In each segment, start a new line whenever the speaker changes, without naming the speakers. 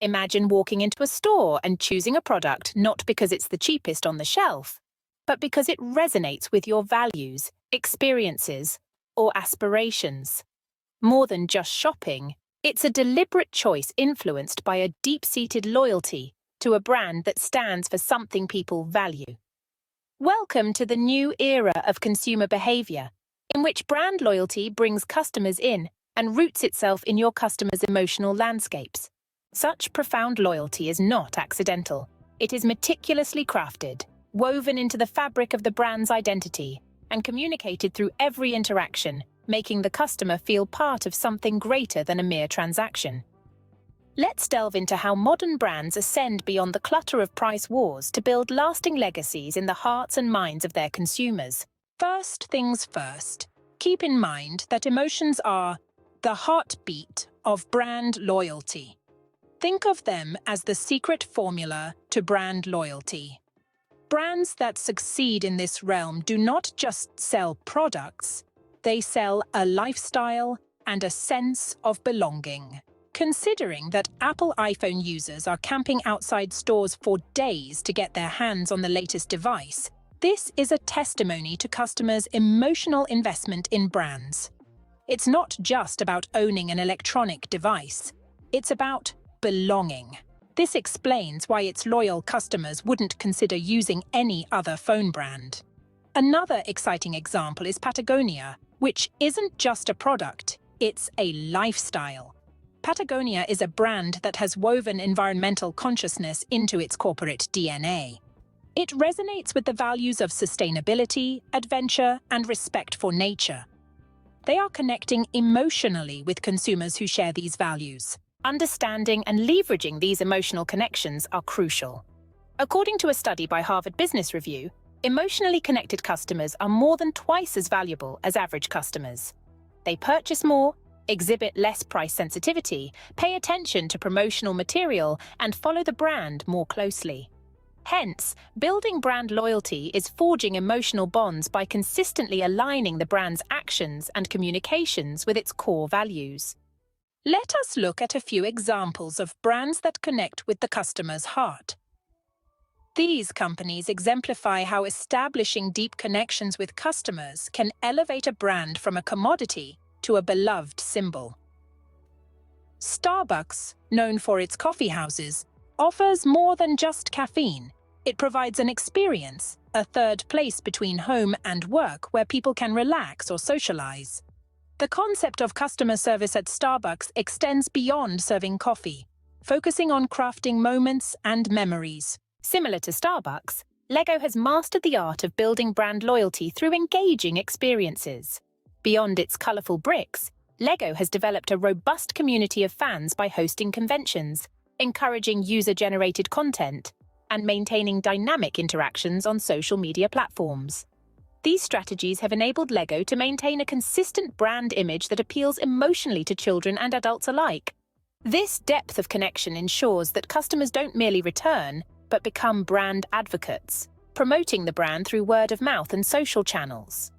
Imagine walking into a store and choosing a product not because it's the cheapest on the shelf, but because it resonates with your values, experiences, or aspirations. More than just shopping, it's a deliberate choice influenced by a deep-seated loyalty to a brand that stands for something people value. Welcome to the new era of consumer behavior, in which brand loyalty brings customers in and roots itself in your customers' emotional landscapes. Such profound loyalty is not accidental. It is meticulously crafted, woven into the fabric of the brand's identity, and communicated through every interaction, making the customer feel part of something greater than a mere transaction. Let's delve into how modern brands ascend beyond the clutter of price wars to build lasting legacies in the hearts and minds of their consumers. First things first, keep in mind that emotions are the heartbeat of brand loyalty. Think of them as the secret formula to brand loyalty. Brands that succeed in this realm do not just sell products, they sell a lifestyle and a sense of belonging. Considering that Apple iPhone users are camping outside stores for days to get their hands on the latest device, this is a testimony to customers' emotional investment in brands. It's not just about owning an electronic device, it's about belonging. This explains why its loyal customers wouldn't consider using any other phone brand. Another exciting example is Patagonia, which isn't just a product, it's a lifestyle. Patagonia is a brand that has woven environmental consciousness into its corporate DNA. It resonates with the values of sustainability, adventure, and respect for nature. They are connecting emotionally with consumers who share these values. Understanding and leveraging these emotional connections are crucial. According to a study by Harvard Business Review, emotionally connected customers are more than twice as valuable as average customers. They purchase more, exhibit less price sensitivity, pay attention to promotional material, and follow the brand more closely. Hence, building brand loyalty is forging emotional bonds by consistently aligning the brand's actions and communications with its core values. Let us look at a few examples of brands that connect with the customer's heart. These companies exemplify how establishing deep connections with customers can elevate a brand from a commodity to a beloved symbol. Starbucks, known for its coffee houses, offers more than just caffeine. It provides an experience, a third place between home and work where people can relax or socialize. The concept of customer service at Starbucks extends beyond serving coffee, focusing on crafting moments and memories. Similar to Starbucks, LEGO has mastered the art of building brand loyalty through engaging experiences. Beyond its colorful bricks, LEGO has developed a robust community of fans by hosting conventions, encouraging user-generated content, and maintaining dynamic interactions on social media platforms. These strategies have enabled LEGO to maintain a consistent brand image that appeals emotionally to children and adults alike. This depth of connection ensures that customers don't merely return, but become brand advocates, promoting the brand through word of mouth and social channels.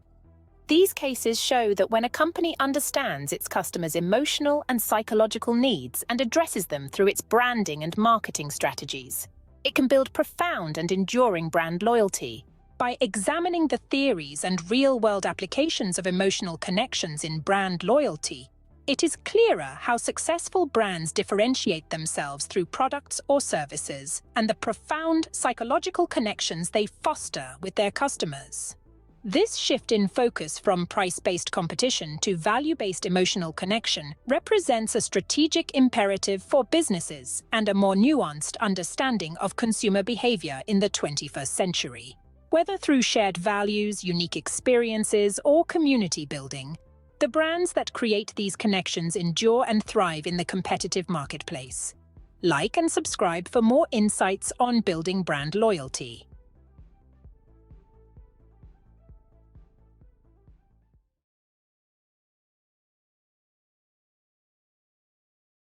These cases show that when a company understands its customers' emotional and psychological needs and addresses them through its branding and marketing strategies, it can build profound and enduring brand loyalty. By examining the theories and real-world applications of emotional connections in brand loyalty, it is clearer how successful brands differentiate themselves through products or services and the profound psychological connections they foster with their customers. This shift in focus from price-based competition to value-based emotional connection represents a strategic imperative for businesses and a more nuanced understanding of consumer behavior in the 21st century. Whether through shared values, unique experiences, or community building, the brands that create these connections endure and thrive in the competitive marketplace. Like and subscribe for more insights on building brand loyalty.